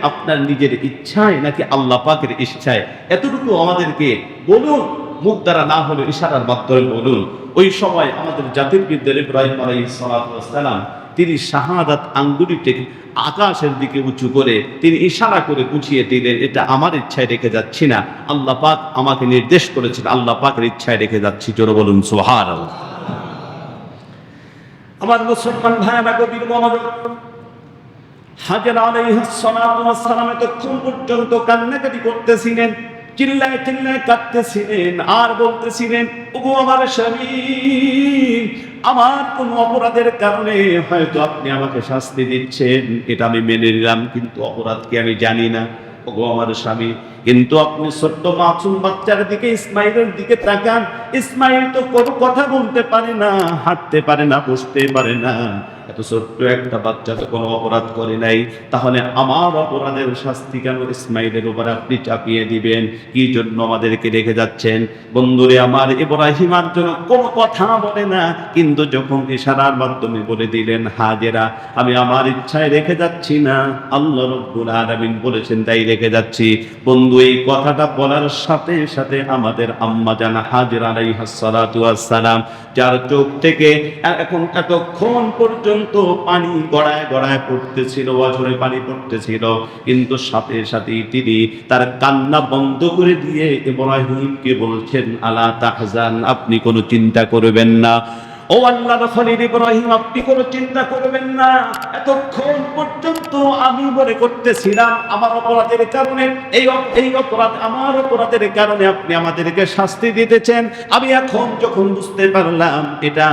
আপনার নিজের ইচ্ছায় নাকি আল্লাহ পাকের ইচ্ছায়? এতটুকু আমাদেরকে বলুন, মুখ দ্বারা না হলে ইশারার মাধ্যমে বলুন। ওই সময় আমাদের জাতির পিতা ইব্রাহিম আলাইহিস সালাতু ওয়াস সালাম তিনি শাহাদাত আঙ্গুলিটাকে আকাশের দিকে উঁচু করে তিনি ইশারা করে বুঝিয়ে দিলেন, এটা আমার ইচ্ছায় রেখে যাচ্ছি না, আল্লাহ পাক আমাকে নির্দেশ করেছেন, আল্লাহ পাকের ইচ্ছায় রেখে যাচ্ছি। জোরে বলুন সুবহানাল্লাহ। আমার মুসলমান ভাইরা গভীর মনোযোগ। হাজেরা আলাইহিস সালাতু ওয়াস সালাম এতক্ষণ পর্যন্ত কান্নাকাটি করতেছিলেন, চিল্লায় চিল্লায় কাঁদতেছিলেন আর বলতেছিলেন, ওগো আমার স্বামী, আমার কোন অপরাধের কারণে হয়তো আপনি আমাকে শাস্তি দিচ্ছেন, এটা আমি মেনে নিলাম, কিন্তু অপরাধ কি আমি জানি না। ওগো আমার স্বামী, কিন্তু আপনি ছোট্ট মাসুম বাচ্চার দিকে, ইসমাইলের দিকে তাকান। ইসমাইল তো কোনো কথা বলতে পারে না, হাঁটতে পারে না, বসতে পারে না। এত ছোট্ট একটা বাচ্চা তো কোনো অপরাধ করে নাই, তাহলে আমার অপরাধের শাস্তি কেন ইসমাইলের উপর আপনি চাপিয়ে দিবেন? কি জন্য আমাদেরকে রেখে যাচ্ছেন? বন্ধুরে আমার, ইব্রাহিম আর জন্য কোনো কথা বলে না, কিন্তু যখন ইশারার মাধ্যমে বলে দিলেন, হাজেরা আমি আমার ইচ্ছায় রেখে যাচ্ছি না, আল্লাহ রাব্বুল আলামিন বলেছেন তাই রেখে যাচ্ছি। বন্ধু, এই কথাটা বলার সাথে সাথে আমাদের আম্মা জান হাজেরা আলাইহাস সালাতু ওয়াস সালাম, যার চোখ থেকে এখন এতক্ষণ পর্যন্ত পানি গড়ায় গড়ায় পড়তেছিল, অঝরে পানি পড়তেছিল, কিন্তু সাথে সাথেই তিনি তার কান্না বন্ধ করে দিয়ে ইব্রাহিমকে বলছেন, আলা তাহজান, আপনি কোনো চিন্তা করবেন না। ও আল্লাহর খলিল ইব্রাহিম, আপনি কোনো চিন্তা করবেন না। এতক্ষণ পর্যন্ত আমি মনে করতেছিলাম আমার অপরাধের কারণে, এই অপরাধ আমার অপরাধের কারণে আপনি আমাদেরকে শাস্তি দিতেছেন। আমি এখন যখন বুঝতে পারলাম এটা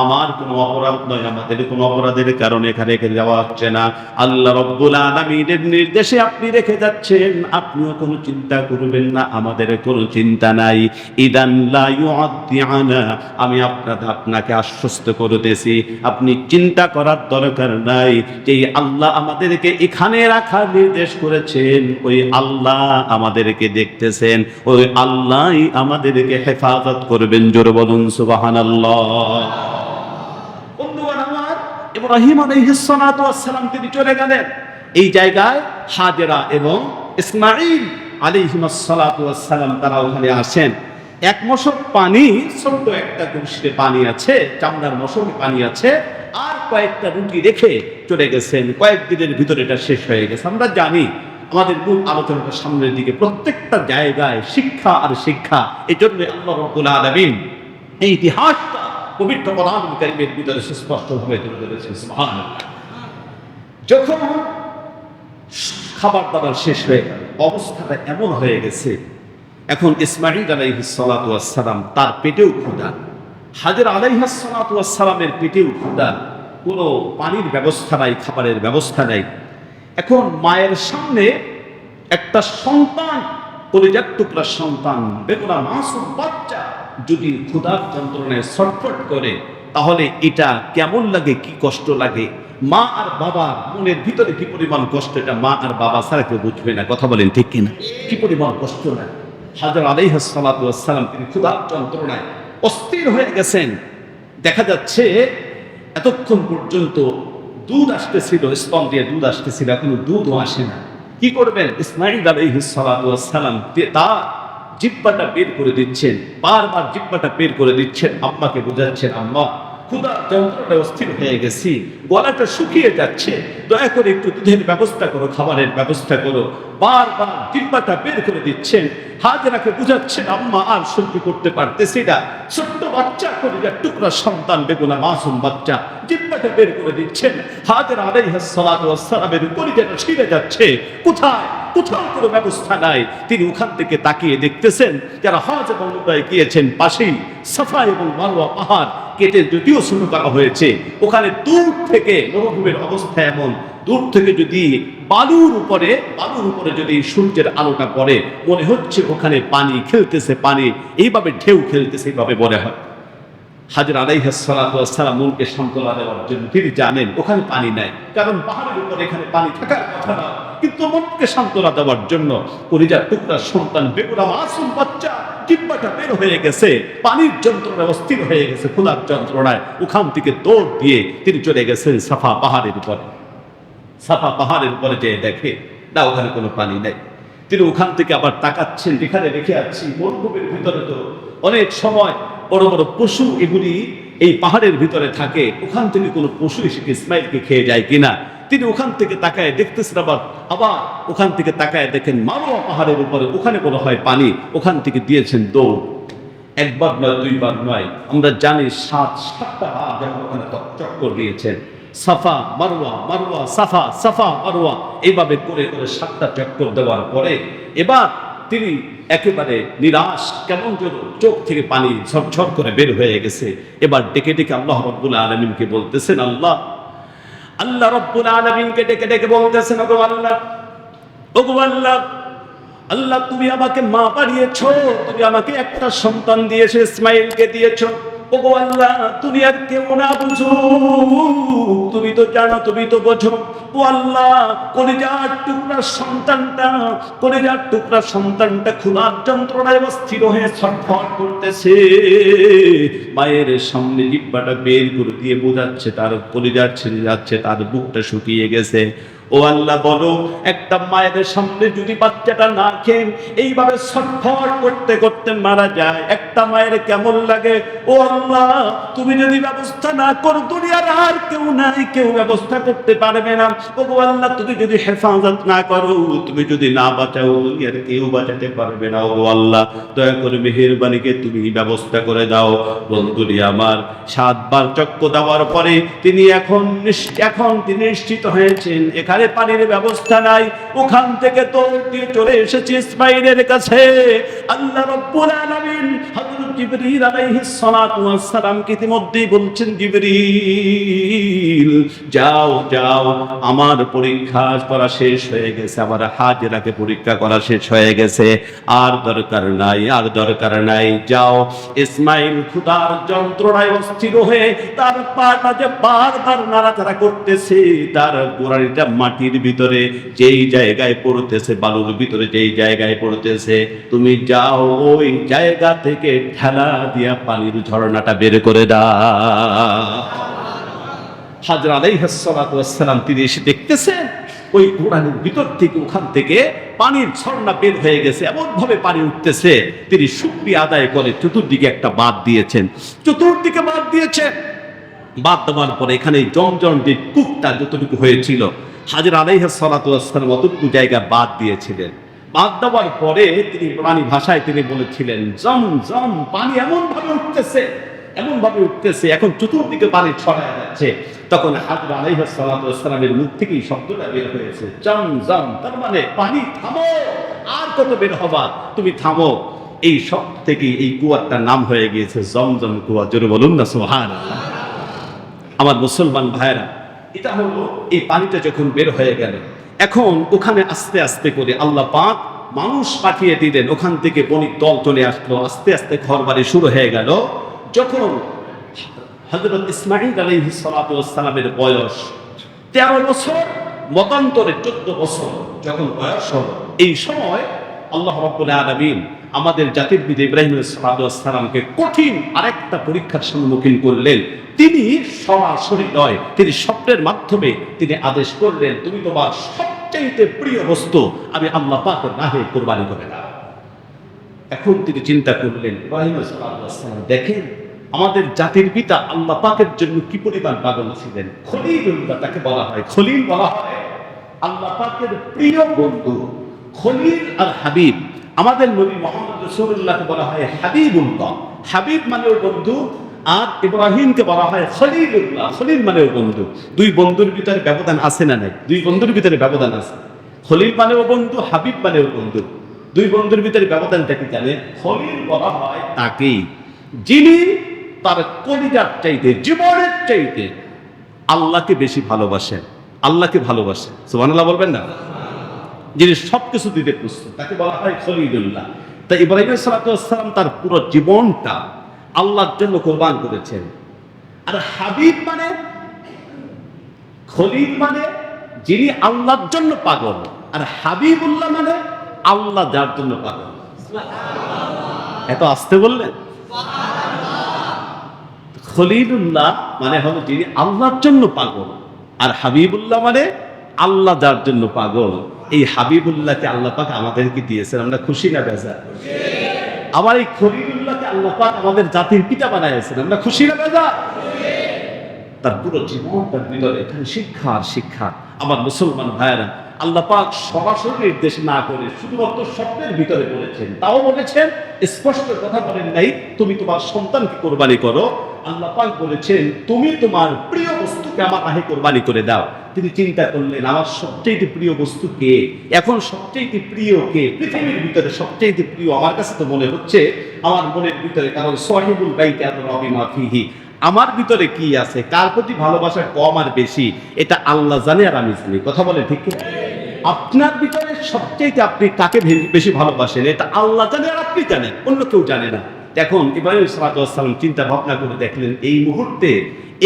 আমার কোনো অপরাধ নয়, আমাদের কোনো অপরাধের কারণে এখানে রেখে যাওয়া হচ্ছে না, আল্লাহ রাব্বুল আলামিনের নির্দেশে আপনি রেখে যাচ্ছেন, আপনিও কোনো চিন্তা করবেন না, আমাদের কোনো চিন্তা নাই। ইদান লা ইউআদ্দিআনা, আমি আপনাকে আশ্বস্ত করতেছি, আপনি চিন্তা করার দরকার নাই, যে আল্লাহ আমাদেরকে এখানে রাখার নির্দেশ করেছেন, ওই আল্লাহ আমাদেরকে দেখতেছেন, ওই আল্লাহই আমাদেরকে হেফাজত করবেন। জোরে বলুন সুবহানাল্লাহ। বন্ধুগণ আমার, ইব্রাহিম আলাইহিস সালাতু ওয়াস সালাম তিনি চলে গেলেন। এই জায়গায় হাজেরা এবং ইসমাঈল আলাইহিস সালাতু ওয়াস সালাম তারা ওখানে আসেন। এক মশক পানি, ছোট্ট একটা কলসিতে পানি আছে, চামড়ার মশকে পানি আছে, আর কয়েকটা রুটি রেখে চলে গেছেন। কয়েকদিনের ভিতরে এটা শেষ হয়ে গেছে। আমরা জানি আমাদের মূল আলোচনাটা সামনের দিকে, প্রত্যেকটা জায়গায় শিক্ষা আর শিক্ষা। এই জন্য আল্লাহ রাব্বুল আলামিন এই ইতিহাসটা পবিত্র কোরআনুল কারীমের ভিতরে স্পষ্টভাবে তুলে ধরেছেন। সুবহানাল্লাহ। যখন খাবার দাবার শেষ হয়ে গেল, অবস্থাটা এমন হয়ে গেছে, এখন ইসমাঈল আলাইহিস সালাতু ওয়াস সালাম তার পেটেও ক্ষুধা, হাজেরা আলাইহিস সালাতু ওয়াস সালামের পেটেও ক্ষুধা, কোনো পানির ব্যবস্থা নাই, খাবারের ব্যবস্থা নাই। এখন মায়ের সামনে একটা সন্তান, কলিজার টুকরা সন্তান, বেগুনা মাসুম বাচ্চা যদি ক্ষুধার যন্ত্রণায় ছটফট করে, তাহলে এটা কেমন লাগে, কি কষ্ট লাগে? মা আর বাবা মনের ভিতরে কি পরিমাণ কষ্ট, এটা মা আর বাবা ছাড়া কেউ বুঝবে না। কথা বলেন ঠিক কিনা? কি পরিমাণ কষ্ট লাগে। হাজেরা আলাইহিস সালাতু ওয়াস সালাম তিনি ক্ষুধার যন্ত্রণায় অস্থির হয়ে গেছেন। দেখা যাচ্ছে এতক্ষণ পর্যন্ত দুধ আসতেছিল, স্তন দিয়ে দুধ আসতেছিল, এখনো দুধও আসে না। কি করবেন? ইসমাঈল আলাইহিস সালাতু ওয়াস সালাম তার জিহ্বাটা বের করে দিচ্ছেন, বারবার জিহ্বাটা বের করে দিচ্ছেন, আম্মাকে বোঝাচ্ছেন, আম্মা ক্ষুধার যন্ত্রণায় অস্থির হয়ে গেছি, গলাটা শুকিয়ে যাচ্ছে, দয়া করে একটু দুধের ব্যবস্থা করো, খাবারের ব্যবস্থা করো। বারবার জিহ্বাটা বের করে দিচ্ছেন, হাজেরাকে বুঝাচ্ছেন, আম্মা আর সহ্য করতে পারতেছি না। ছোট্ট বাচ্চা, কলিজার টুকরা সন্তান, বেগুনা মাসুম বাচ্চা, জিহ্বাটা বের করে দিচ্ছেন। হাজেরা আলাইহিস সালাতু ওয়াস সালামের কলিজাটা ছিঁড়ে যাচ্ছে। কোথায়? কোথাও কোনো ব্যবস্থা নাই। তিনি ওখান থেকে তাকিয়ে দেখতেছেন, যারা হজ এবং উমরায় গিয়েছেন, পাশেই সাফা এবং মারওয়া পাহাড় কেটে যদিও শুরু করা হয়েছে, ওখানে দূর থেকে মরুভূমির অবস্থা এমন, দূর থেকে যদি বালুর উপরে যদি সূর্যের আলোটা পড়ে, মনে হচ্ছে ওখানে পানি খেলতেছে, পানি এইভাবে ঢেউ খেলতেছে, এইভাবে মনে হয়। হাজেরা আলাইহিস সালাতু ওয়াস সালাম মনকে সান্ত্বনা দেওয়ার জন্য তিনি জানেন ওখানে পানি নাই, কারণ পাহাড়ের উপরে এখানে পানি থাকার কথা না, কিন্তু মনকে সান্ত্বনা দেওয়ার জন্য কলিজার টুকরা সন্তান, বেগুনা মাসুম বাচ্চা, জিহ্বাটা বের হয়ে গেছে, পানির যন্ত্রণায় অস্থির হয়ে গেছে, ক্ষুধার যন্ত্রণায় ওখান থেকে দৌড় দিয়ে তিনি চলে গেছেন সাফা পাহাড়ের উপরে। সাফা পাহাড়ের উপরে যেয়ে দেখে না ওখানে কোনো পানি নেই। তিনি ওখান থেকে আবার তাকাচ্ছেন, যেখানে রেখে আছি মরুভূমির ভিতরে তো অনেক সময় বড় বড় পশু এগুলি এই পাহাড়ের ভিতরে থাকে, ওখান থেকে কোনো পশু এসে ইসমাইলকে খেয়ে যায় কিনা। তিনি ওখান থেকে তাকায় দেখতেছেন, আবার আবার ওখান থেকে তাকায় দেখেন মারোয়া পাহাড়ের উপরে, ওখানে বলা হয় পানি, ওখান থেকে দিয়েছেন দৌড়। একবার নয়, দুইবার নয়, আমরা জানি সাতটা ওখানে চক্কর দিয়েছেন। সাফা মারওয়া, মারওয়া সাফা, সাফা মারওয়া, এইভাবে করে করে 7টা চক্কর দেওয়ার পরে এবার তিনি একেবারে নিরাশ, কেমন যেন চোখ থেকে পানি ঝরঝর করে বের হয়ে গেছে। এবার ডেকে ডেকে আল্লাহ রাব্বুল আলামিনকে বলতেছেন, আল্লাহ রাব্বুল আলামিনকে ডেকে ডেকে বলতেছেন, ওগো আল্লাহ, ওগো আল্লাহ, আল্লাহ তুমি আমাকে মা বানিয়েছো, তুমি আমাকে একটা সন্তান দিয়েছো, ইসমাইলকে দিয়েছো। ওগো আল্লাহ, তুমি আর কেউ না বুঝো, তুমি তো জানো, তুমি তো বোঝো। ও আল্লাহ, কলিজার টুকরা সন্তানটা খুনার যন্ত্রণায় অস্থির হয়ে ছটফট করতেছে। মায়ের সামনে জিহ্বাটা বের করে দিয়ে বোঝাচ্ছে তার কলিজার ছেড়ে যাচ্ছে, তার বুকটা শুকিয়ে গেছে। ও আল্লাহ, বলো, একটা মায়ের সামনে যদি বাচ্চাটা না খেয়ে এইভাবে ছটফট করতে করতে মারা যায়, একটা মায়ের কেমন লাগে? ও আল্লাহ, তুমি যদি ব্যবস্থা না করো, দুনিয়ার আর কেউ নাই, কেউ ব্যবস্থা করতে পারবে না। ও আল্লাহ, তুমি যদি হেফাজত না করো, তুমি যদি না বাঁচাও, আর কেউ বাঁচাতে পারবে না। ও আল্লাহ, দয়া করে মেহেরবানিকে তুমি ব্যবস্থা করে দাও। বন্ধুরি আমার, 7 বার চক্কর দেওয়ার পরে তিনি এখন তিনি নিশ্চিত হয়েছেন এখানে পানির ব্যবস্থা নাই। ওখান থেকে দৌড় দিয়ে চলে এসেছে ইসমাইলের কাছে। আল্লাহ রাব্বুল আলামিন হযরত জিবরীল আলাইহিস সালাতু ওয়াস সালামকে ইতিমধ্যেই বলছেন, জিবরীল যাও যাও, আমার পরীক্ষা করা শেষ হয়ে গেছে, আমার হাজেরাকে পরীক্ষা করা শেষ হয়ে গেছে, আর দরকার নাই, আর দরকার নাই। যাও, ইসমাইল ক্ষুধার যন্ত্রণায় অস্থির হয়ে তার পাটা যে বারবার নাড়াচাড়া করতেছে, তার গোড়ালিটা মাটির ভিতরে যেই জায়গায় পড়তেছে, বালুর ভিতরে যেই জায়গায় পড়তেছে, তুমি যাও ওই জায়গা থেকে ঠেলা দিয়া পানির ঝর্ণাটা বের করে দাও। হাজরা আলাইহিস সালাতু ওয়াস সালাম তিনি এসে দেখতেছেন ওই গোড়ালির ভিতর থেকে, ওখান থেকে পানির ঝর্ণা বের হয়ে গেছে, এমন ভাবে পানি উঠতেছে। তিনি শুকরিয়া আদায় করে চতুর্দিকে একটা বাঁধ দিয়েছেন, চতুর্দিকে বাঁধ দিয়েছেন। বাঁধ দেওয়ার পরে এখানে জমজম যে কূপটা যতটুকু হয়েছিল, হাজরা আলাইহিস সালাতু ওয়াস সালাম অতটুকু জায়গা বাদ দিয়েছিলেন। বাদ দেওয়ার পরে তিনি ইব্রানি ভাষায় তিনি বলেছিলেন, জম জম, পানি এমন ভাবে উঠতেছে, এমন ভাবে উঠতেছে, এখন চতুর্দিকে পানি ছড়ায় যাচ্ছে। তখন হাজরা আলাইহিস সালাতু ওয়াস সালামের মুখ থেকে এই শব্দটা বের হয়েছে, জম জম, তার মানে পানি থামো, আর কত বের হবা, তুমি থামো। এই সব থেকে এই কুয়াটার নাম হয়ে গিয়েছে জমজম কুয়া। জোরে বলুন না সুবহানাল্লাহ। আমার মুসলমান ভাইরা, এটা হলো এই পানিটা যখন বের হয়ে গেল, এখন ওখানে আস্তে আস্তে করে আল্লাহ পাক মানুষ পাঠিয়ে দিলেন, ওখান থেকে বণিক দল চলে আসলো, আস্তে আস্তে ঘরবাড়ি শুরু হয়ে গেল। যখন হযরত ইসমাঈল আলাইহিস সালাতু ওয়াস সালামের বয়স 13 বছর, মতান্তরে 14 বছর যখন বয়স হলো, এই সময় আল্লাহ রাব্বুল আলামিন আমাদের জাতির পিতা ইব্রাহিম আলাইহিস সালাতু ওয়াস সালামকে কঠিন আরেকটা পরীক্ষার সম্মুখীন করলেন। তিনি সরাসরি নয়, তিনি স্বপ্নের মাধ্যমে তিনি আদেশ করলেন, তুমি তোমার সবচেয়ে প্রিয় বস্তু আমি আল্লাহ পাকের রাহে কুরবানি করে দাও। এখন তিনি চিন্তা করলেন, ইব্রাহিম আলাইহিস সালাম দেখেন আমাদের জাতির পিতা আল্লাহ পাকের জন্য কি পরিমাণ পাগল ছিলেন। খলিলুল্লাহ তাকে বলা হয়, খলিল বলা হয় আল্লাহ পাকের প্রিয় বন্ধু। খলিল আর হাবিব, আমাদের নবী মুহাম্মদ রাসূলুল্লাহকে বলা হয় হাবিবুল্লাহ, হাবিব মানেও বন্ধু, আর ইব্রাহিমকে বলা হয় খলিলুল্লাহ, খলিল মানেও বন্ধু। দুই বন্ধুর ভিতরে ব্যবধান আছে না নাই? দুই বন্ধুর ভিতরে ব্যবধান আছে। খলিল মানেও বন্ধু, হাবিব মানেও বন্ধু। দুই বন্ধুর ভিতরে ব্যবধানটা কি জানেন? খলিল বলা হয় তাকেই যিনি তার কলিজার চাইতে, জীবনের চাইতে আল্লাহকে বেশি ভালোবাসেন, আল্লাহকে ভালোবাসেন। সুবহানাল্লাহ বলবেন না? যিনি সবকিছু দিতে প্রস্তুত, তাকে বলা হয় খলিলুল্লাহ। তাই ইব্রাহিম আলাইহিস সালাতু ওয়াস সালাম তার পুরো জীবনটা আল্লাহর জন্য কোরবান করেছেন। আর হাবিব মানে, খলিল মানে যিনি আল্লাহর জন্য পাগল, আর হাবিবুল্লাহ মানে আল্লাহ যার জন্য পাগল। এত আস্তে বললেন? খলিলুল্লাহ মানে হলো যিনি আল্লাহর জন্য পাগল, আর হাবিবুল্লাহ মানে আল্লাহ যার জন্য পাগল, এই হাবিবুল্লাহকে আল্লাহ পাক আমাদেরকে দিয়েছেন, আমরা খুশি না বেজার? আবার এই খলিলুল্লাহকে আল্লাহ পাক আমাদের জাতির পিতা বানাইছেন, আমরা খুশি না বেজার? তার পুরো জীবন তার ভিতরে এখানে শিক্ষা আর শিক্ষা। আমার মুসলমান ভাইয়েরা, আল্লাহ পাক সরাসরি নির্দেশ না করে শুধুমাত্র স্বপ্নের ভিতরে বলেছেন, তাও বলেছেন, স্পষ্ট কথা বলেন নাই তুমি তোমার সন্তানকে কোরবানি করো। আল্লাহ পাক বলেছেন তুমি তোমার প্রিয় বস্তুকে আমার রাহে কোরবানি করে দাও। তিনি চিন্তা করলেন আমার সবচেয়ে প্রিয় বস্তু কে? এখন সবচেয়ে প্রিয় কে পৃথিবীর ভিতরে? সবচেয়ে প্রিয় আমার কাছে তো মনে হচ্ছে আমার মনের ভিতরে, কারণ সাহিবুল বাইতি আদরাবি মা ফিহি, আমার ভিতরে কি আছে, কার প্রতি ভালোবাসা কম আর বেশি, এটা আল্লাহ জানে আর আমি জানি। কথা বলে ঠিক কি? আপনার ভিতরে সবচেয়ে আপনি কাকে বেশি ভালোবাসেন এটা আল্লাহ জানে আর আপনি জানেন, অন্য কেউ জানে না। এখন ইব্রাহিম সাল্লাল্লাহু আলাইহি চিন্তা ভাবনা করে দেখলেন, এই মুহূর্তে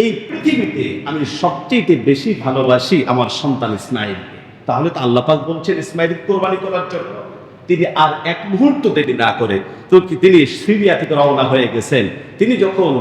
এই পৃথিবীতে আমি সবচেয়ে বেশি ভালোবাসি আমার সন্তান ইসমাঈলকে। তাহলে তো আল্লাহ পাক বলছেন ইসমাঈলকে কোরবানি করার জন্য। তিনি আর এক মুহূর্ত দেরি না করে তো তিনি সিরিয়া থেকে রওনা হয়ে গেছেন। তিনি যখন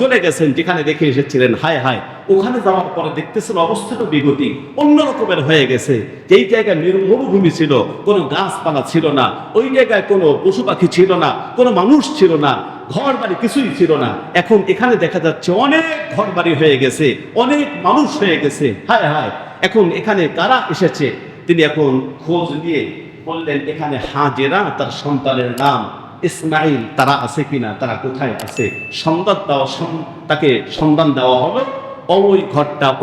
চলে গেছেন যেখানে দেখে এসেছিলেন, হায় হায়, ওখানে যাওয়ার পরে দেখতেছেন অবস্থাটা বিগতি অন্য রকমের হয়ে গেছে। যেই জায়গায় মরুভূমি ছিল, কোনো গাছপালা ছিল না, ওই জায়গায় কোনো পশু পাখি ছিল না, কোনো মানুষ ছিল না, ঘর বাড়ি কিছুই ছিল না। এখন এখানে দেখা যাচ্ছে অনেক ঘর বাড়ি হয়ে গেছে, অনেক মানুষ হয়ে গেছে। হায় হায়, এখন এখানে কারা এসেছে? তিনি এখন খোঁজ নিয়ে বললেন এখানে হাজেরা তার সন্তানের নাম ইসমাঈল তারা আছে কিনা, তারা কোথায় আছে, তাকে সন্ধান দেওয়া হলো।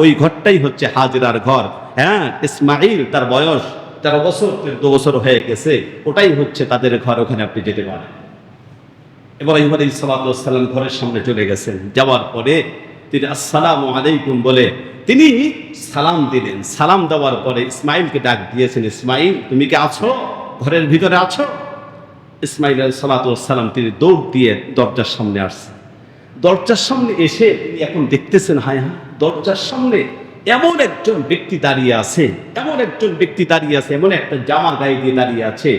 ওই ঘরটাই হচ্ছে হাজেরার ঘর। হ্যাঁ, ইসমাঈল তার বয়স 13 বছর 14 বছর হয়ে গেছে, ওটাই হচ্ছে তাদের ঘর, ওখানে আপনি যেতে পারেন। ইব্রাহিম আলাইহিস সালাম ঘরের সামনে চলে গেছেন। যাওয়ার পরে তিনি আসসালামু আলাইকুম বলে তিনি সালাম দিলেন। সালাম দেওয়ার পরে ইসমাঈলকে ডাক দিয়েছেন, ইসমাঈল তুমি কি আছো, ঘরের ভিতরে আছো? ইসমাঈল আলাইহিস সালাম তিনি দৌড় দিয়ে দরজার সামনে আসছেন। দরজার সামনে এসে তিনি এখন দেখতেছেন, হায় হায়, দরজার সামনে এমন একজন ব্যক্তি দাঁড়িয়ে আছে, এমন একজন ব্যক্তি দাঁড়িয়ে আছে, এমন একটা জামা গায়ে দিয়ে দাঁড়িয়ে আছে,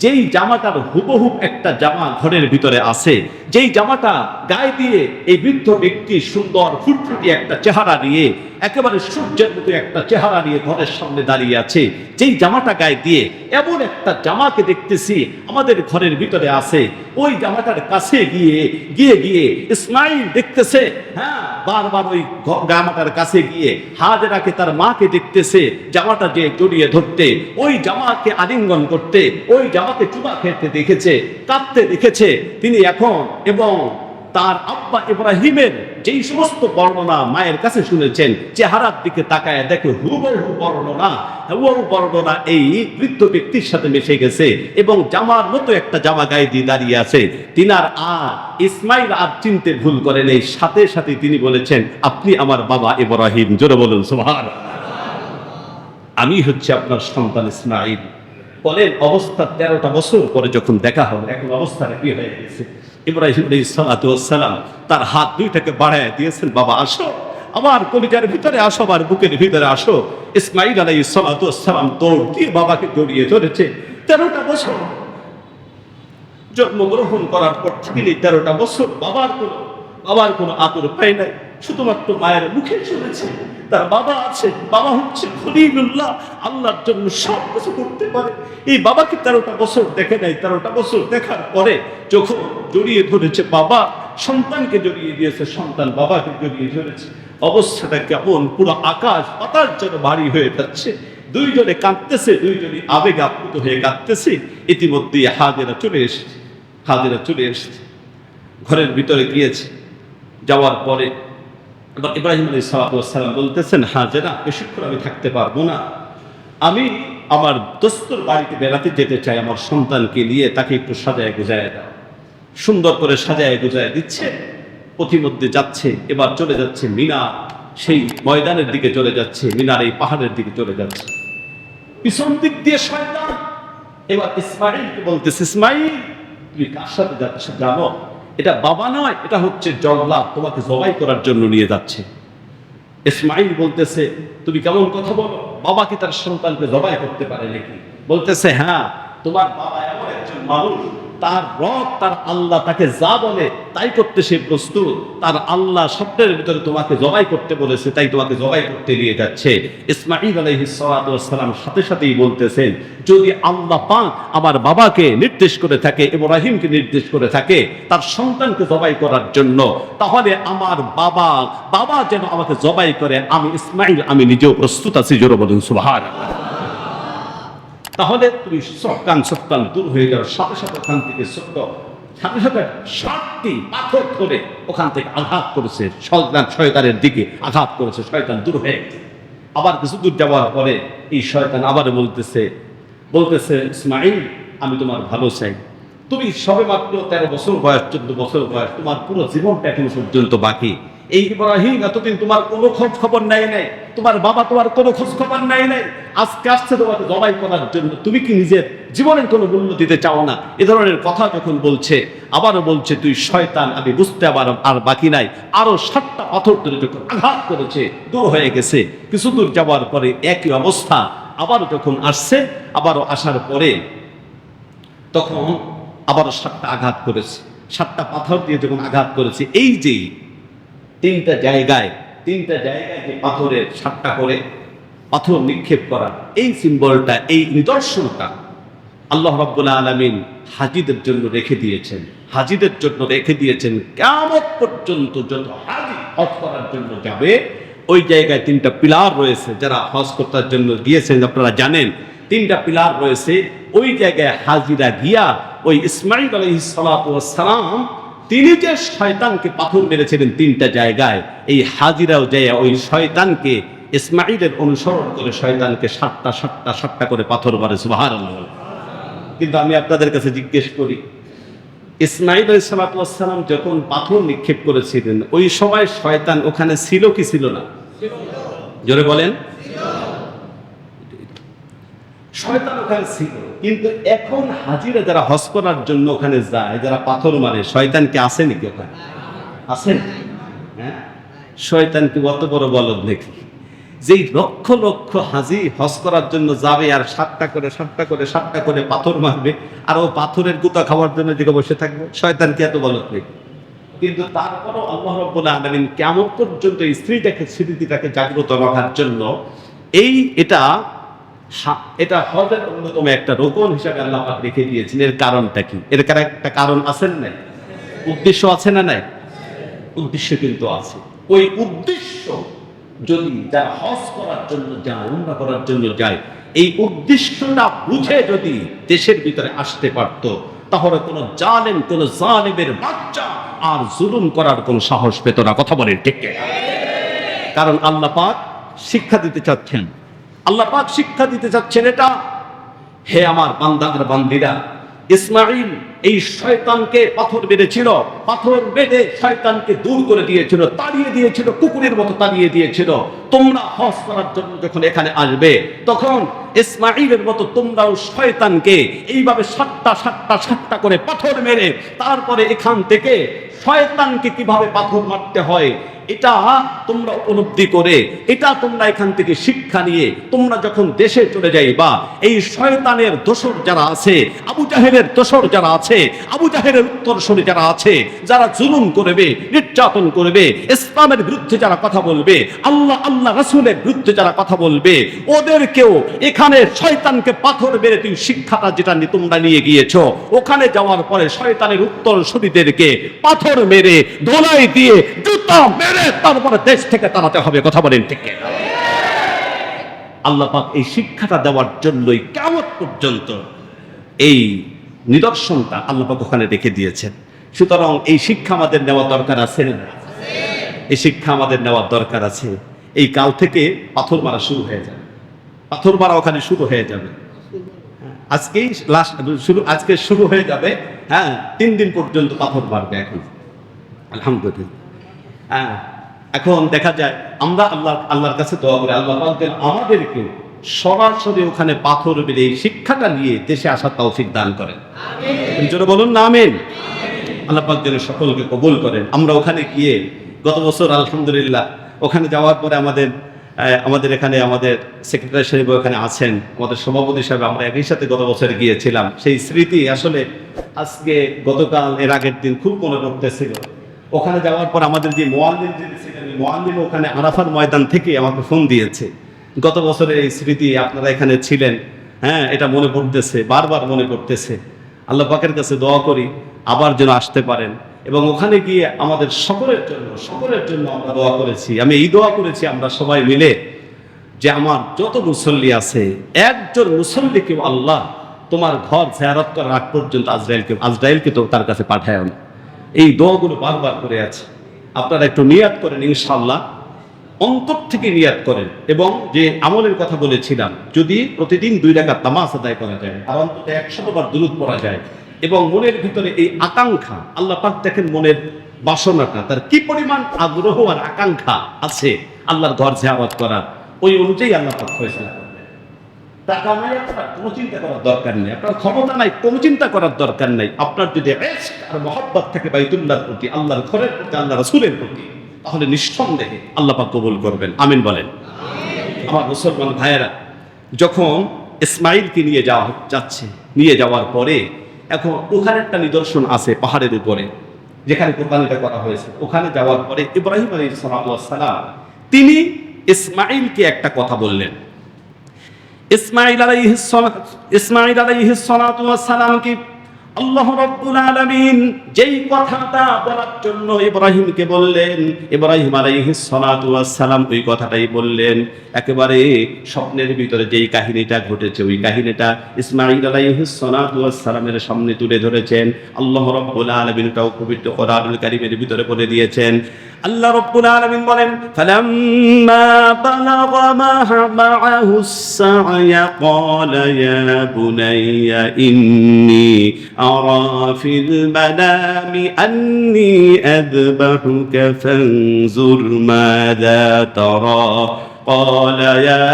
যেই জামাটার হুবহু একটা জামা ঘরের ভিতরে আছে। যেই জামাটা গায়ে দিয়ে এই বৃদ্ধ ব্যক্তি সুন্দর ফুটফুটি একটা চেহারা নিয়ে, একেবারে সূর্যের মতো একটা চেহারা নিয়ে ঘরের সামনে দাঁড়িয়ে আছে। যেই জামাটা গায়ে দিয়ে এমন একটা জামাকে দেখতেছি আমাদের ঘরের ভিতরে আছে। ওই জামাটার কাছে গিয়ে গিয়ে গিয়ে ইসমাঈল দেখতেছে, হ্যাঁ, বারবার ওই জামাটার কাছে গিয়ে হাজেরাকে তার মাকে দেখতেছে, জামাটা যে জড়িয়ে ধরতে, ওই জামাকে আলিঙ্গন করতে, ওই জামাকে চুমা খেতে দেখেছে, কাঁদতে দেখেছে তিনি এখন। এবং তার আব্বা ইব্রাহিমের যেই সমস্ত বর্ণনা মায়ের কাছে শুনেছেন, চেহারার দিকে তাকায় দেখে হুবহু বর্ণনা এই বৃদ্ধ ব্যক্তির সাথে মিশে গেছে এবং জামার মতো একটা জামা গায়ে দিয়ে দাঁড়িয়ে আছে। তিনার ইসমাঈল আর চিনতে ভুল করেন, এই সাথে সাথে তিনি বলেছেন, আপনি আমার বাবা ইব্রাহিম। জোরে বলুন সুবহানাল্লাহ। আমি হচ্ছে আপনার সন্তান ইসমাঈল। বলেন অবস্থা 13টা বছর পরে যখন দেখা হলো, এখন অবস্থাটা কি হয়ে গেছে? ইব্রাহিম আলাইহিস সালাম তার হাত দুইটাকে বাড়ায় দিয়েছেন, বাবা আসো, আমার কলিজার ভিতরে আসো, আমার বুকের ভিতরে আসো। ইসমাঈল আলাইহিস সালাম দৌড় দিয়ে বাবাকে জড়িয়ে ধরেছে। 13টা বছর জন্মগ্রহণ করার পর থেকে 13টা বছর বাবার কোনো আদর পায় নাই, শুধুমাত্র মায়ের মুখে শুনেছে তার বাবা আছে। বাবা হচ্ছে খলিলুল্লাহ, আল্লাহর জন্য সব কিছু করতে পারে। এই বাবাকে 13টা বছর দেখে নাই। 13টা বছর দেখার পরে যখন জড়িয়ে ধরেছে, বাবা সন্তানকে জড়িয়ে দিয়েছে, সন্তান বাবাকে জড়িয়ে ধরেছে। অবস্থাটা কেমন, পুরো আকাশ বাতাস যেন ভারী হয়ে যাচ্ছে। দুইজনে কাঁদতেছে, দুইজনই আবেগ আপ্লুত হয়ে কাঁদতেছে। ইতিমধ্যে হাজেরা চলে এসেছে, ঘরের ভিতরে গিয়েছে। যাওয়ার পরে ইব্রাহিম আলাইহিস সালাম বলতেছেন, হাজেরা বেশিক্ষণ আমি থাকতে পারবো না, আমি আমার দোস্তর বাড়িতে বেড়াতে যেতে চাই, আমার সন্তানকে নিয়ে তাকে একটু সাজায় গুজায় দাও। সুন্দর করে সাজায় গুজায় দিচ্ছে, পথিমধ্যে যাচ্ছে। এবার চলে যাচ্ছে মিনা, সেই ময়দানের দিকে চলে যাচ্ছে, মিনার এই পাহাড়ের দিকে চলে যাচ্ছে। পিছন দিক দিয়ে শয়তান এবার ইসমাঈলকে বলতেছে, ইসমাঈল তুমি কার সাথে যাচ্ছ জানো? এটা বাবা নয়, এটা হচ্ছে জল্লাদ, তোমাকে জবাই করার জন্য নিয়ে যাচ্ছে। ইসমাঈল বলতেছে, তুমি কেমন কথা বলো, বাবা কি তার সন্তানকে জবাই করতে পারে নাকি? বলতেছে, হ্যাঁ, তোমার বাবা এমন একজন মানুষ তার রব, তার আল্লাহ তাকে যা বলে তাই করতে সে প্রস্তুত। তার আল্লাহ স্বপ্নের ভিতরে তোমাকে জবাই করতে বলেছে, তাই তোমাকে জবাই করতে নিয়ে যাচ্ছে। ইসমাঈল আলাইহিস সালাতু ওয়াস সালাম সাথে সাথেই বলতেছেন, যদি আল্লাহ পাক আমার বাবাকে নির্দেশ করে থাকে, ইব্রাহিমকে নির্দেশ করে থাকে তার সন্তানকে জবাই করার জন্য, তাহলে আমার বাবা যেন আমাকে জবাই করে, আমি ইসমাঈল আমি নিজেও প্রস্তুত আছি। জোরে বলুন সুবহানাল্লাহ। তাহলে তুমি সক্কান দূর হয়ে যাওয়ার সাথে সাথে ওখান থেকে সাথে সাথে 60টি পাথর ধরে ওখান থেকে আঘাত করেছে, শয়তানের দিকে আঘাত করেছে, শয়তান দূর হয়ে গেছে। আবার কিছু দূর যাওয়ার পরে এই শয়তান আবার বলতেছে ইসমাঈল, আমি তোমার ভালো চাই। তুমি সবে মাত্র 13 বছর বয়স, 14 বছর বয়স, তোমার পুরো জীবনটা এখনো পর্যন্ত বাকি। এই ইব্রাহিম এতদিন তোমার কোনো খোঁজ খবর নাই, তোমার বাবা তোমার কোনো খোঁজ খবর নাই, আজকে আসছে তোমাকে জবাই করার জন্য। তুমি কি নিজের জীবনের কোনো মূল্য দিতে চাও না? এ ধরনের কথা যখন বলছে, আবারও বলছে তুই শয়তান, আমি বুঝতে আর বাকি নাই। আরো 7টা পাথর ধরে যখন আঘাত করেছে, দূর হয়ে গেছে। কিছু দূর যাওয়ার পরে একই অবস্থা আবারও যখন আসছে, আবারও আসার পরে তখন আবারও 7টা আঘাত করেছে। 7টা পাথর দিয়ে যখন আঘাত করেছে, এই যে তিনটা জায়গায় যে পাথরের 7টা করে পাথর নিক্ষেপ করা, এই সিম্বলটা, এই নিদর্শনটা আল্লাহ রাব্বুল আলামিন হাজীদের জন্য রেখে দিয়েছেন। কিয়ামত পর্যন্ত যত হাজী হজ করার জন্য যাবে, ওই জায়গায় 3টা পিলার রয়েছে। যারা হজ করার জন্য গিয়েছেন আপনারা জানেন, 3টা পিলার রয়েছে। ওই জায়গায় হাজীরা গিয়া ওই ইসমাঈল আলাইহিস সালাতু ওয়াস সালাম তিনি যে শয়তানকে পাথর মেরেছিলেন 3টা জায়গায়, এই হাজিরাও যায় ওই শয়তানকে, ইসমাঈলের অনুসরণ করে শয়তানকে 7টা করে পাথর মারে। সুবহানাল্লাহ। কিন্তু আমি আপনাদের কাছে জিজ্ঞেস করি, ইসমাঈল আলাইহিস সালাতু ওয়াস সালাম যখন পাথর নিক্ষেপ করেছিলেন, ওই সময় শয়তান ওখানে ছিল কি ছিল না? জোরে বলেন। শয়তান ওখানে ছিল, কিন্তু এখন হাজিরা যারা হজ করার জন্য ওখানে যায়, যারা পাথর মারে, শয়তান কি আছে নাকি ওখানে? আছেন? হ্যাঁ, শয়তান কি অত বড় বলদ নাকি যেই লক্ষ লক্ষ হাজি হজ করার জন্য যাবে আর 7টা করে পাথর মারবে, আর ও পাথরের গুতা খাওয়ার জন্য দিকে বসে থাকবে? শয়তান কি এত বলদ নাকি? কিন্তু তারপরও আল্লাহ রাব্বুল আলামিন কিয়ামত পর্যন্ত স্মৃতিটাকে জাগ্রত রাখার জন্য এটা হজের অন্যতম একটা রোকন হিসাবে আল্লাহ পাক রেখে দিয়েছেন। এর কারণটা কি? এর একটা কারণ আছে না? উদ্দেশ্য আছে না? নাই, উদ্দেশ্য কিন্তু আছে। ওই উদ্দেশ্য যদি যারা হজ করার জন্য যায়, উমরা করার জন্য যায়, এই উদ্দেশ্যটা বুঝে যদি দেশের ভিতরে আসতে পারত, তাহলে কোনো জালেমের বাচ্চা আর জুলুম করার কোনো সাহস পেত না। কথা বলেন ঠিক কিনা? কারণ আল্লাহ পাক শিক্ষা দিতে চাচ্ছেন, এটা, হে আমার বান্দা আর বান্দিরা, ইসমাঈল এই শয়তানকে পাথর মেরেছিল, পাথর মেরে শয়তানকে দূর করে দিয়েছিল, তাড়িয়ে দিয়েছিল, কুকুরের মতো তাড়িয়ে দিয়েছিল। তোমরা হজ করার জন্য যখন এখানে আসবে, তখন ইসমাঈলের মতো তোমরাও শয়তানকে এইভাবে 7টা করে পাথর মেরে, তারপরে এখান থেকে শয়তানকে কিভাবে পাথর মারতে হয় এটা তোমরা উপলব্ধি করে, এটা তোমরা এখান থেকে শিক্ষা নিয়ে তোমরা যখন দেশে চলে যাইবা, এই শয়তানের দোসর যারা আছে, আবু জাহেলের দোসর যারা আছে, আবু জাহেলের উত্তরসূরি যারা আছে, যারা জুলুম করবে, নির্যাতন করবে, ইসলামের বিরুদ্ধে যারা কথা বলবে, আল্লাহ রাসূলের বিরুদ্ধে যারা কথা বলবে, ওদেরকেও এখানে শয়তানকে পাথর মেরে তুমি শিক্ষাটা যেটা তোমরা নিয়ে গিয়েছো, ওখানে যাওয়ার পরে শয়তানের উত্তরসূরিদেরকে পাথর মেরে, ধোলাই দিয়ে, জুতা মেরে তারপরে দেশ থেকে তাড়াতে হবে। কথা বলেন ঠিক কিনা? আল্লাহ পাক এই শিক্ষাটা দেওয়ার জন্যই কিয়ামত পর্যন্ত এই নিদর্শনটা আল্লাহ পাক ওখানে রেখে দিয়েছেন। সুতরাং এই শিক্ষা আমাদের নেওয়া দরকার আছে না? এই শিক্ষা আমাদের নেওয়ার দরকার আছে। এই কাল থেকে পাথর মারা শুরু হয়ে যাবে, পাথর মারা ওখানে শুরু হয়ে যাবে। আজকে শুরু হয়ে যাবে। হ্যাঁ, 3 দিন পর্যন্ত পাথর মারবে এখন, আলহামদুলিল্লাহ। হ্যাঁ, এখন দেখা যায় আমরা আল্লাহর কাছে দোয়া করি, আল্লাহ পাক যেন আমাদেরকে সরাসরি ওখানে পাথর মেরে এই শিক্ষাটা নিয়ে দেশে আসার তৌফিক দান করেন। আমিন। জোরে বলুন না আমিন। আল্লাহ পাক যেন সকলকে কবুল করেন। আমরা ওখানে গিয়ে গত বছর আলহামদুলিল্লাহ ওখানে যাওয়ার পরে আমাদের আমাদের এখানে আমাদের সেক্রেটারি সাহেব এখানে আছেন, আমাদের সভাপতি সাহেব, আমরা একই সাথে গত বছর গিয়েছিলাম। সেই স্মৃতি আসলে আজকে গতকাল এর আগের দিন খুব মনে পড়তেছিল। ওখানে যাওয়ার পর আমাদের যে মোয়াল্লিম যিনি ছিলেন, মোয়াল্লিম ওখানে আরাফার ময়দান থেকে আমাকে ফোন দিয়েছে, গত বছরের এই স্মৃতি আপনারা এখানে ছিলেন, হ্যাঁ এটা মনে পড়তেছে, বারবার মনে পড়তেছে। আল্লাহ পাকের কাছে দোয়া করি আবার যেন আসতে পারেন, এবং ওখানে গিয়ে আমাদের সকলের জন্য আমরা দোয়া করেছি। আমি এই দোয়া করেছি আমরা সবাই মিলে, যে আমার যত মুসল্লি আছে একজন মুসল্লিকে আল্লাহ তোমার ঘর জিয়ারত করার আগ পর্যন্ত আজরাইলকে তো তার কাছে পাঠায় না। এই দোয়াগুলো বারবার করে আছে, আপনারা একটু নিয়াত করেন, ইনশাআল্লাহ অন্তর থেকে নিয়াত করেন। এবং যে আমলের কথা বলেছিলাম, যদি প্রতিদিন 2 রাকাত নামাজ আদায় করা যায় আর অন্তত 100 বার দুরূদ পড়া যায়, এবং মনের ভিতরে এই আকাঙ্ক্ষা, আল্লাহ পাক দেখেন মনের বাসনাটা তার কি পরিমাণ আগ্রহ আর আকাঙ্ক্ষা আছে আল্লাহর ঘর জিয়ারত করার, ওই অনুযায়ী আল্লাহ পাক ফয়সালা করবেন। টাকা নাই, আপনার কোনো চিন্তা করার দরকার নেই, আপনার ক্ষমতা নাই, কোনো চিন্তা করার দরকার নেই। আপনার যদি ইশক আর মহব্বত থাকে বাইতুল্লাহর প্রতি, আল্লাহর ঘরের প্রতি, আল্লাহ রাসূলের প্রতি, তাহলে নিঃসন্দেহে আল্লাহ পাক কবুল করবেন। আমিন বলেন। আমার মুসলমান ভাইয়েরা, যখন ইসমাঈলকে নিয়ে যাওয়ার পরে, এখন ওখানে একটা নিদর্শন আছে পাহাড়ের উপরে যেখানে কোরবানিটা করা হয়েছে। ওখানে যাওয়ার পরে ইব্রাহিম আলাইহিস সালাম তিনি ইসমাঈলকে একটা কথা বললেন। ইসমাঈল আলাইহিস সালাম কি আল্লাহ রাব্বুল আলামিন যেই কথাটা বলার জন্য ইব্রাহিমকে বললেন, ইব্রাহিম আলাইহিস সালাম ওই কথাটাই বললেন। একেবারে স্বপ্নের ভিতরে যেই কাহিনীটা ঘটেছে, ওই কাহিনীটা ইসমাঈল আলাইহিস সালামের সামনে তুলে ধরেছেন। আল্লাহ রাব্বুল আলামিন তাও পবিত্র কোরআনুল কারীমের ভিতরে বলে দিয়েছেন। আল্লাহ রাব্বুল আলামিন বলেন, ফালাম্মা বালাগা মা'আহুস সা'য়া ক্বালা ইয়া বুনাইয়া ইন্নী আরা ফিল মানামি আন্নী আযবাহুকা ফানজুর মাযা তারা قال يا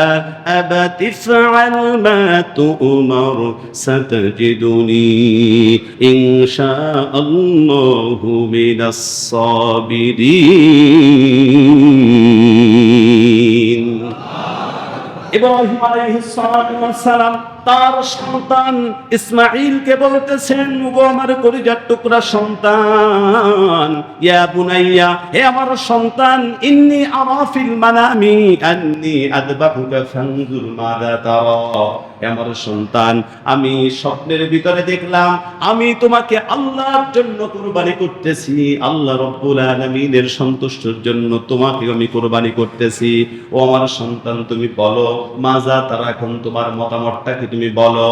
أبت افعل ما تؤمر ستجدني إن شاء الله من الصابرين। ইব্রাহিম আলাইহিস সালাম তার সন্তান ইসমাঈলকে বলতেছেন, ওগো আমার কলিজার টুকরা সন্তান, ইয়া বুনাইয়া, হে আমার সন্তান, ইন্নী আরা ফিল মানামি আন্নী আযবাহুকা ফানজুর মাযা তারা, হে আমার সন্তান, আমি স্বপ্নের ভিতরে দেখলাম আমি তোমাকে আল্লাহর জন্য কুরবানি করতেছি, আল্লাহ রাব্বুল আলামিনের সন্তুষ্টির জন্য তোমাকে আমি কুরবানি করতেছি। ও আমার সন্তান, তুমি বলো মাজা তারা, এখন তোমার মতামতটা কি, তুমি বলো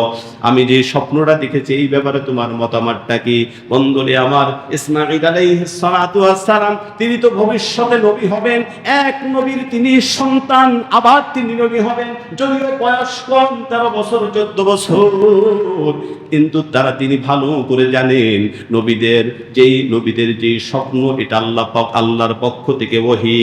আমি যে স্বপ্নটা দেখেছি এই ব্যাপারে তোমার মতামতটা কি। বন্ধুরে আমার, ইসমাঈল আলাইহিস সালাম তিনি তো ভবিষ্যতে নবী হবেন, এক নবীর তিনি সন্তান, আবার তিনি নবী হবেন। যদিও বয়স কম, 13 বছর 14 বছর, কিন্তু তিনি ভালো করে জানেন নবীদের যেই স্বপ্ন, এটা আল্লাহর পক্ষ থেকে ওহী।